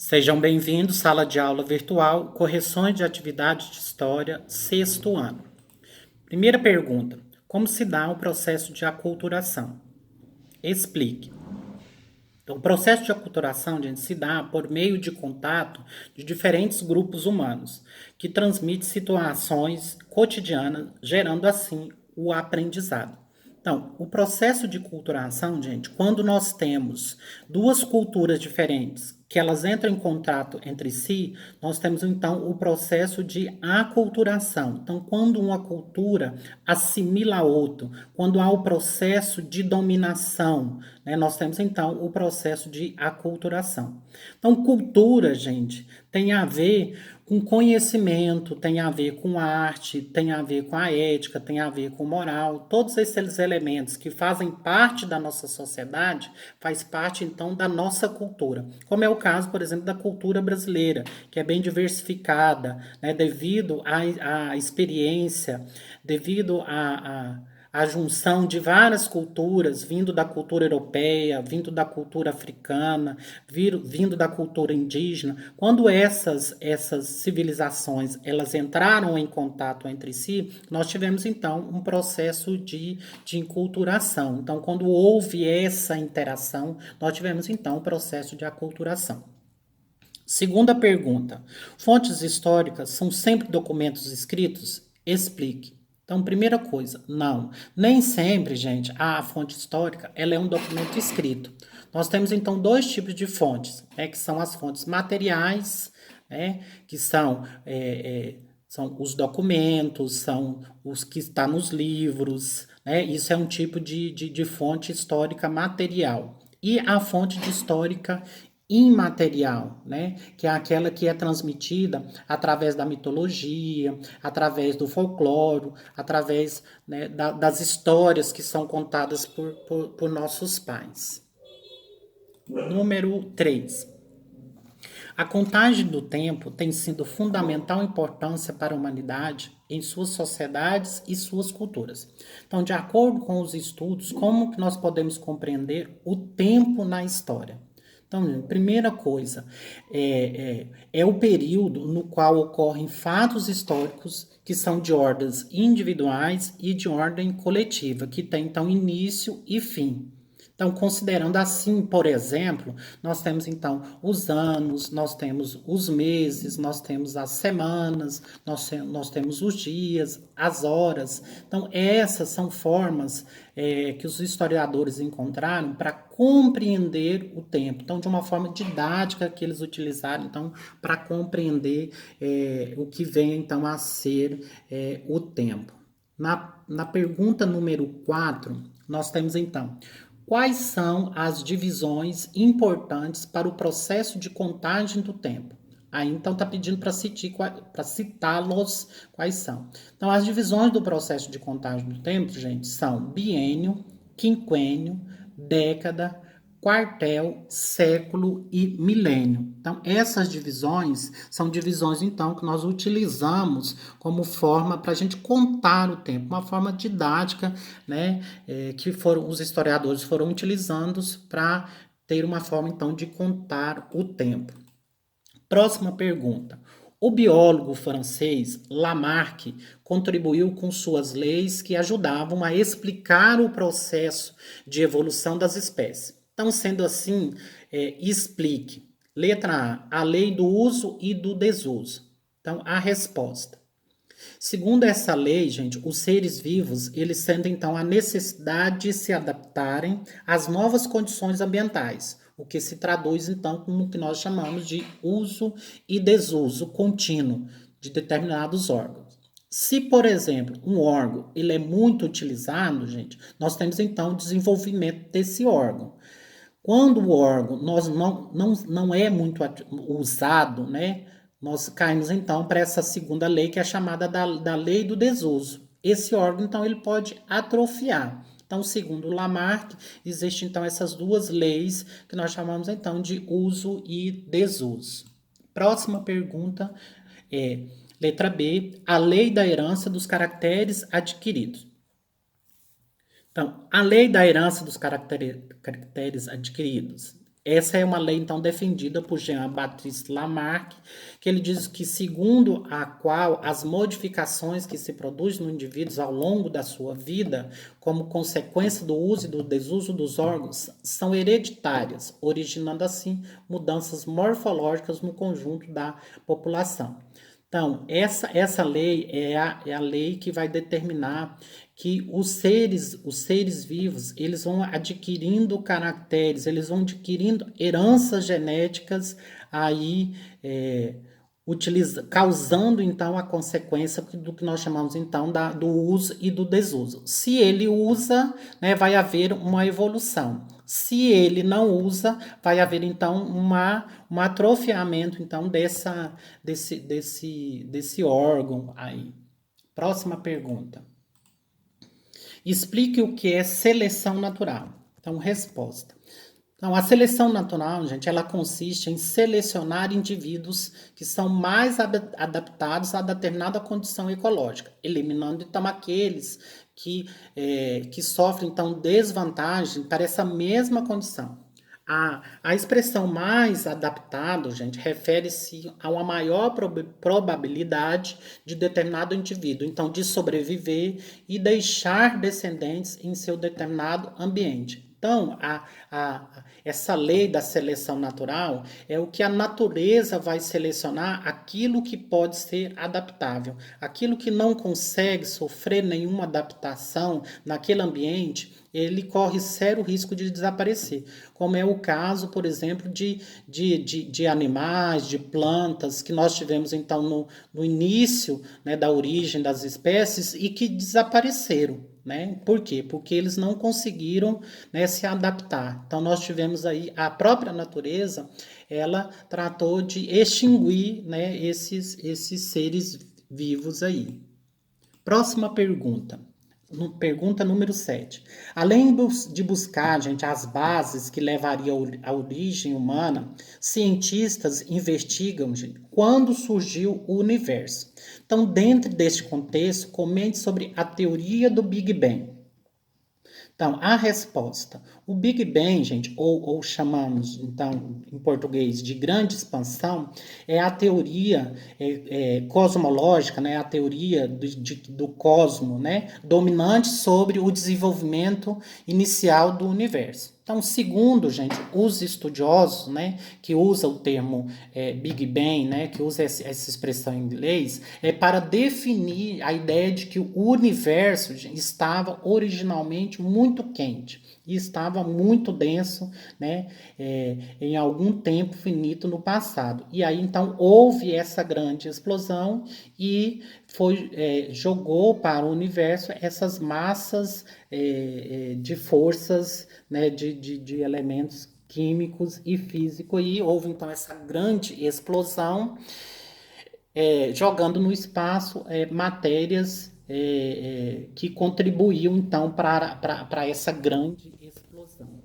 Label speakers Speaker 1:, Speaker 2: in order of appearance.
Speaker 1: Sejam bem-vindos, sala de aula virtual, correções de atividade de história, sexto ano. Primeira pergunta: como se dá o processo de aculturação? Explique. Então, o processo de aculturação, gente, se dá por meio de contato de diferentes grupos humanos, que transmite situações cotidianas, gerando assim o aprendizado. Então, o processo de culturação, gente, quando nós temos duas culturas diferentes, que elas entram em contato entre si, nós temos então o processo de aculturação. Então, quando uma cultura assimila a outra, quando há o processo de dominação, né, nós temos então o processo de aculturação. Então, cultura, gente, tem a ver com conhecimento, tem a ver com arte, tem a ver com a ética, tem a ver com moral. Todos esses elementos que fazem parte da nossa sociedade, faz parte então da nossa cultura. Como é o caso, por exemplo, da cultura brasileira, que é bem diversificada, né, devido à experiência, devido a junção de várias culturas, vindo da cultura europeia, vindo da cultura africana, vindo da cultura indígena. Quando essas civilizações elas entraram em contato entre si, nós tivemos então um processo de enculturação. Então, quando houve essa interação, nós tivemos então um processo de aculturação. Segunda pergunta: fontes históricas são sempre documentos escritos? Explique. Então, primeira coisa, não. Nem sempre, gente, a fonte histórica ela é um documento escrito. Nós temos, então, dois tipos de fontes, né, que são as fontes materiais, né, que são os documentos, são os que estão nos livros, né, isso é um tipo de fonte histórica material. E a fonte histórica imaterial, né? Que é aquela que é transmitida através da mitologia, através do folclore, através, né, das histórias que são contadas por nossos pais. Número 3. A contagem do tempo tem sido fundamental importância para a humanidade em suas sociedades e suas culturas. Então, de acordo com os estudos, como que nós podemos compreender o tempo na história? Então, primeira coisa, é o período no qual ocorrem fatos históricos que são de ordens individuais e de ordem coletiva, que tem então início e fim. Então, considerando assim, por exemplo, nós temos então os anos, nós temos os meses, nós temos as semanas, nós temos os dias, as horas. Então, essas são formas que os historiadores encontraram para compreender o tempo. Então, de uma forma didática que eles utilizaram, então, para compreender o que vem então a ser o tempo. Na pergunta número 4, nós temos então: quais são as divisões importantes para o processo de contagem do tempo? Aí então está pedindo para citá-los quais são. Então, as divisões do processo de contagem do tempo, gente, são biênio, quinquênio, década, quartel, século e milênio. Então, essas divisões são divisões, então, que nós utilizamos como forma para a gente contar o tempo, uma forma didática, né, que os historiadores foram utilizando para ter uma forma, então, de contar o tempo. Próxima pergunta. O biólogo francês Lamarck contribuiu com suas leis que ajudavam a explicar o processo de evolução das espécies. Então, sendo assim, explique. Letra A lei do uso e do desuso. Então, a resposta. Segundo essa lei, gente, os seres vivos, eles sentem então a necessidade de se adaptarem às novas condições ambientais, o que se traduz então como o que nós chamamos de uso e desuso contínuo de determinados órgãos. Se, por exemplo, um órgão ele é muito utilizado, gente, nós temos então o desenvolvimento desse órgão. Quando o órgão não é muito usado, né, nós caímos então para essa segunda lei, que é a chamada da lei do desuso. Esse órgão, então, ele pode atrofiar. Então, segundo Lamarck, existem então essas duas leis que nós chamamos então de uso e desuso. Próxima pergunta é, letra B, a lei da herança dos caracteres adquiridos. Então, a lei da herança dos caracteres adquiridos, Essa é uma lei, então, defendida por Jean-Baptiste Lamarck, que ele diz que, segundo a qual as modificações que se produzem no indivíduo ao longo da sua vida, como consequência do uso e do desuso dos órgãos, são hereditárias, originando, assim, mudanças morfológicas no conjunto da população. Então, essa lei é a lei que vai determinar que os seres vivos, eles vão adquirindo caracteres, eles vão adquirindo heranças genéticas aí, causando então a consequência do que nós chamamos então do uso e do desuso. Se ele usa, né, vai haver uma evolução. Se ele não usa, vai haver então um atrofiamento então desse órgão aí. Próxima pergunta. Explique o que é seleção natural. Então, resposta. Então, a seleção natural, gente, ela consiste em selecionar indivíduos que são mais adaptados a determinada condição ecológica, eliminando então aqueles que sofrem então desvantagem para essa mesma condição. A expressão mais adaptado, gente, refere-se a uma maior probabilidade de determinado indivíduo, então, de sobreviver e deixar descendentes em seu determinado ambiente. Então, essa lei da seleção natural é o que a natureza vai selecionar aquilo que pode ser adaptável. Aquilo que não consegue sofrer nenhuma adaptação naquele ambiente, ele corre sério risco de desaparecer, como é o caso, por exemplo, de animais, de plantas, que nós tivemos então no início, né, da origem das espécies e que desapareceram. Né? Por quê? Porque eles não conseguiram, né, se adaptar. Então nós tivemos aí a própria natureza, ela tratou de extinguir, né, esses seres vivos aí. Próxima pergunta. Pergunta número 7. Além de buscar, gente, as bases que levariam à origem humana, cientistas investigam, gente, quando surgiu o universo. Então, dentro deste contexto, comente sobre a teoria do Big Bang. Então, a resposta. O Big Bang, gente, ou chamamos, então, em português, de grande expansão, é a teoria cosmológica, né, a teoria do cosmo, né, dominante sobre o desenvolvimento inicial do universo. Então, segundo, gente, os estudiosos, né, que usam o termo Big Bang, né, que usa essa expressão em inglês, é para definir a ideia de que o universo, gente, estava originalmente muito quente e estava muito denso, né, em algum tempo finito no passado. E aí, então, houve essa grande explosão e jogou para o universo essas massas de forças, né, de elementos químicos e físicos, e houve então essa grande explosão, jogando no espaço matérias que contribuíam então para essa grande explosão.